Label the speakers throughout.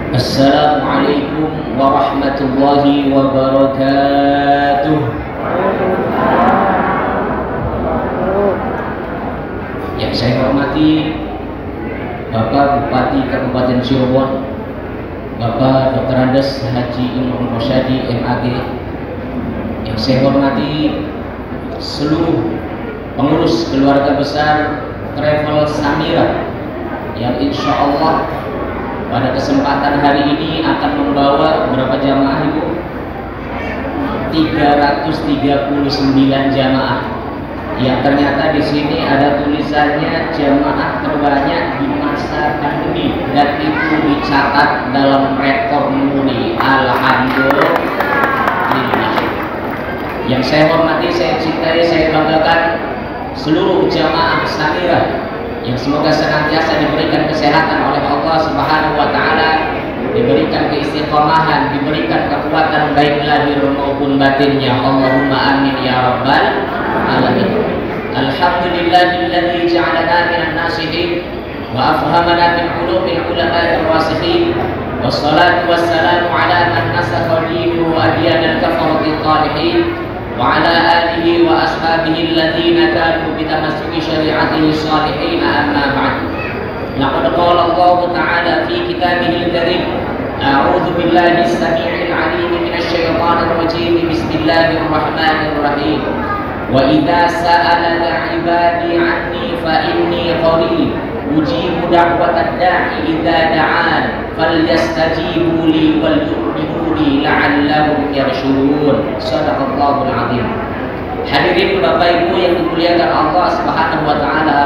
Speaker 1: Assalamualaikum warahmatullahi wabarakatuh. Yang saya hormati Bapak Bupati Kabupaten Cirebon, Bapak Dr. Andes Haji Imron Rosyadi MAG. Yang saya hormati seluruh pengurus keluarga besar Travel Samira yang insya Allah pada kesempatan hari ini akan membawa berapa jamaah Ibu? 339 jamaah. Yang ternyata di sini ada tulisannya jamaah terbanyak di masa pandemi dan itu dicatat dalam rekor muri. Alhamdulillah. Yang saya hormati, saya cintai, saya banggakan seluruh jamaah Samira yang semoga senantiasa diberikan kesehatan oleh Allah Subhanahu wa taala, diberikan keistiqomahan, diberikan kekuatan baik lahir maupun batinnya. Allahumma amin ya rabbal alamin. Alhamdulillahilladzi ja'alana minan nasihin wa afhamana min qulubil ulama'ir rasikhin. Wassalatu wassalamu ala man nasakha dinu wa adyanal kafarati talihin وعلى آله وأصحابه الذين كانوا بتمسك شريعته الصالحين. أما بعد، لقد قال الله تعالى في كتابه الكريم: أعوذ بالله السميع العليم من الشيطان الرجيم، بسم الله الرحمن الرحيم. وإذا سألك عبادي عني فإني قريب أجيب دعوة الداعي إذا دعان فليستجيبوا لي وليؤمنوا بي لعلهم يرشدون. Shadaqallahul azim. Hadirin Bapak Ibu yang dimuliakan Allah Subhanahu wa taala,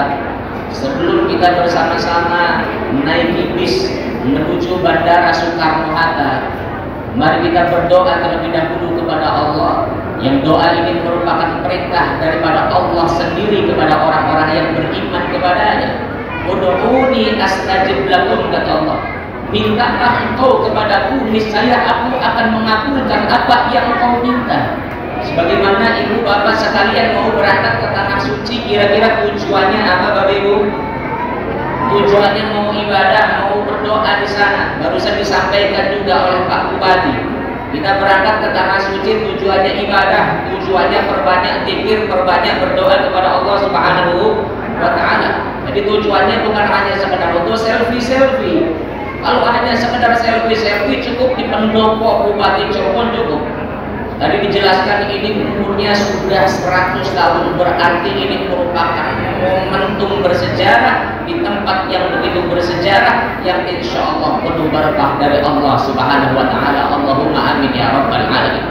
Speaker 1: sebelum kita bersama-sama menaiki bis menuju Bandara Soekarno-Hatta, mari kita berdoa terlebih dahulu kepada Allah. Yang doa ini merupakan perintah daripada Allah sendiri kepada orang-orang yang beriman kepadanya. Ud'uni astajib lakum, kata Allah. Mintalah engkau kepadaku, niscaya aku akan mengabulkan apa yang engkau minta. Sebagaimana ibu bapak sekalian mau berangkat ke tanah suci, kira-kira tujuannya apa Bapak Ibu? Tujuannya mau ibadah, mau berdoa di sana. Barusan disampaikan juga oleh Pak Bupati. Kita berangkat ke tanah suci tujuannya ibadah, tujuannya perbanyak zikir, perbanyak berdoa kepada Allah Subhanahu wa taala. Jadi tujuannya bukan hanya sekedar untuk selfie-selfie. Kalau hanya sekedar selfie-selfie cukup di pendopo Bupati Cirebon cukup. Tadi dijelaskan ini umurnya sudah 100 tahun, berarti ini merupakan momentum bersejarah di tempat yang begitu bersejarah yang insya Allah penuh berkah dari Allah Subhanahu wa taala. Allahumma amin ya rabbal alamin.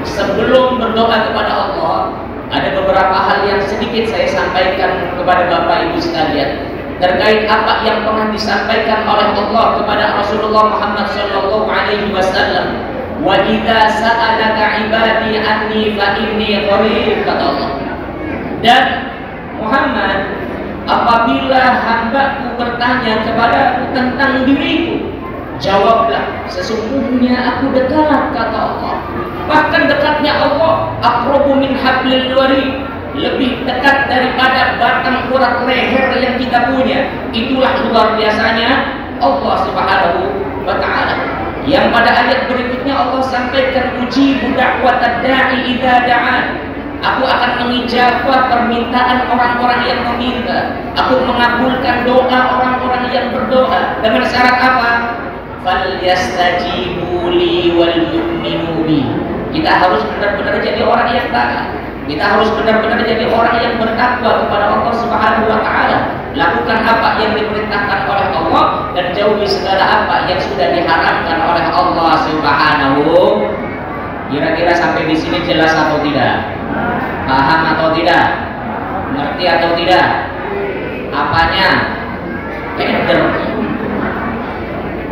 Speaker 1: Sebelum berdoa kepada Allah, ada beberapa hal yang sedikit saya sampaikan kepada Bapak Ibu sekalian terkait apa yang pernah disampaikan oleh Allah kepada Rasulullah Muhammad sallallahu alaihi wasallam. Wa idza sa'alaka ibadi anni fa inni qarib, kata Allah. Dan Muhammad, apabila hambaku bertanya kepadaku tentang diriku, jawablah, sesungguhnya aku dekat, kata Allah. Bahkan dekatnya Allah aqrabu min hablil warid, lebih dekat daripada batang urat leher yang kita punya. Itulah luar biasanya Allah Subhanahu wa taala. Yang pada ayat berikutnya Allah sampaikan, ujibu da'watad da'i idza da'an. Aku akan mengijabah permintaan orang-orang yang meminta. Aku mengabulkan doa orang-orang yang berdoa. Dengan syarat apa? Falyastajibu li wal yu'minu bi. Kita harus benar-benar jadi orang yang taat. Kita harus benar-benar jadi orang yang bertakwa kepada Allah Subhanahu wa taala. Lakukan apa yang diperintahkan oleh Allah dan jauhi segala apa yang sudah diharamkan oleh Allah Subhanahu. Kira-kira sampai di sini jelas atau tidak? Paham atau tidak? Ngerti atau tidak? Apanya? Keder.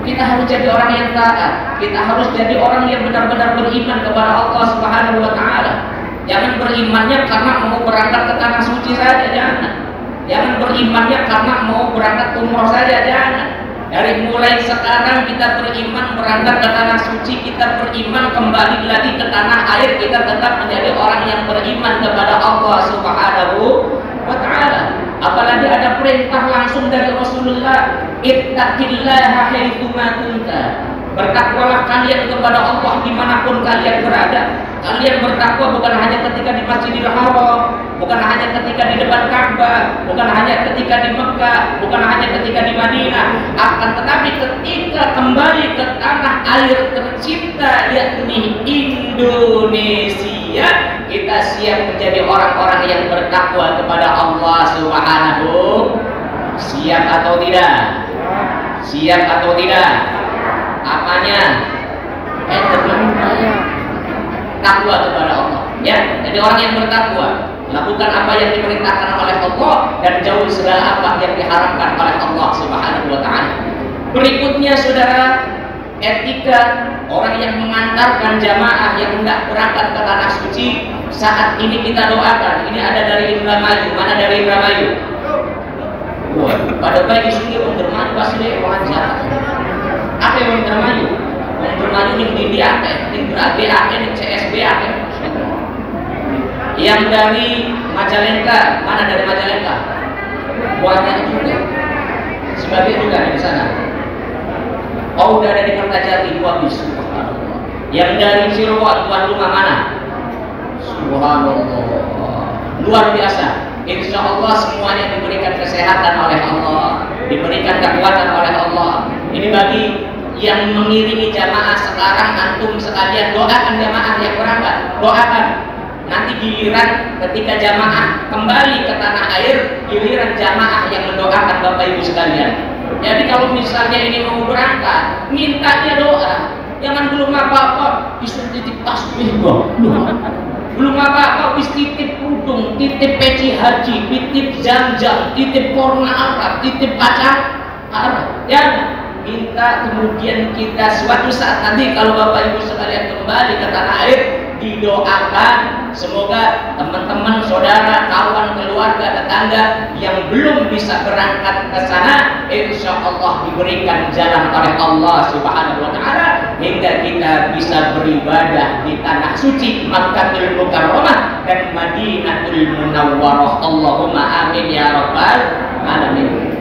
Speaker 1: Kita harus jadi orang yang taat. Kita harus jadi orang yang benar-benar beriman kepada Allah Subhanahu wa taala. Jangan berimannya karena mau berangkat ke tanah suci saja, jangan. Jangan berimannya karena mau berangkat umroh saja, jangan. Dari mulai sekarang kita beriman berangkat ke tanah suci, kita beriman kembali lagi ke tanah air, kita tetap menjadi orang yang beriman kepada Allah Subhanahu wa taala. Apalagi ada perintah langsung dari Rasulullah, ittaqillaha haitsu ma kunta. Bertakwalah kalian kepada Allah dimanapun kalian berada. Kalian bertakwa bukan hanya ketika di Masjidil Haram, bukan hanya ketika di depan Ka'bah, bukan hanya ketika di Mekah, bukan hanya ketika di Madinah, akan tetapi ketika kembali ke tanah air tercipta yakni Indonesia, kita siap menjadi orang-orang yang bertakwa kepada Allah Subhanahu. Siap atau tidak? Siap atau tidak? Apanya? Takwa kepada Allah. Ya, jadi orang yang bertakwa lakukan apa yang diperintahkan oleh Allah dan jauhi segala apa yang diharamkan oleh Allah Subhanahu wa taala. Berikutnya saudara, etika orang yang mengantarkan jamaah yang hendak berangkat ke tanah suci. Saat ini kita doakan. Ini ada dari Indramayu. Mana dari Indramayu? Wah, pada baik isunya Indramayu pasti wawancara. Apa yang Indramayu? Indramayu yang di DAK, yang BAK, yang CSBAK. Yang dari Majalengka, mana dari Majalengka? Banyak juga. Sebagian juga di sana. Oh, udah ada di Kertajati 2 bis. Yang dari Cirebon, tuan rumah mana? Subhanallah. Luar biasa. Insya Allah semuanya diberikan kesehatan oleh Allah, diberikan kekuatan oleh Allah. Ini bagi yang mengiringi jamaah sekarang, antum sekalian doakan jamaah yang berangkat, doakan. Nanti giliran ketika jamaah kembali ke tanah air, giliran jamaah yang mendoakan Bapak Ibu sekalian. Jadi kalau misalnya ini mau berangkat, minta dia doa. Jangan belum apa-apa disuruh titip tasbih kok. Belum apa-apa wis titip kerudung, titip peci haji, titip jam-jam, titip korna Arab, titip pacar Arab. Ya, minta kemudian kita suatu saat nanti kalau Bapak Ibu sekalian kembali ke tanah air, didoakan semoga teman-teman, saudara, kawan, keluarga, tetangga yang belum bisa berangkat ke sana, insya Allah diberikan jalan oleh Allah Subhanahu wa taala hingga kita bisa beribadah di tanah suci Makkatul Mukarramah dan Madinatul Munawwarah. Allahumma amin ya rabbal alamin.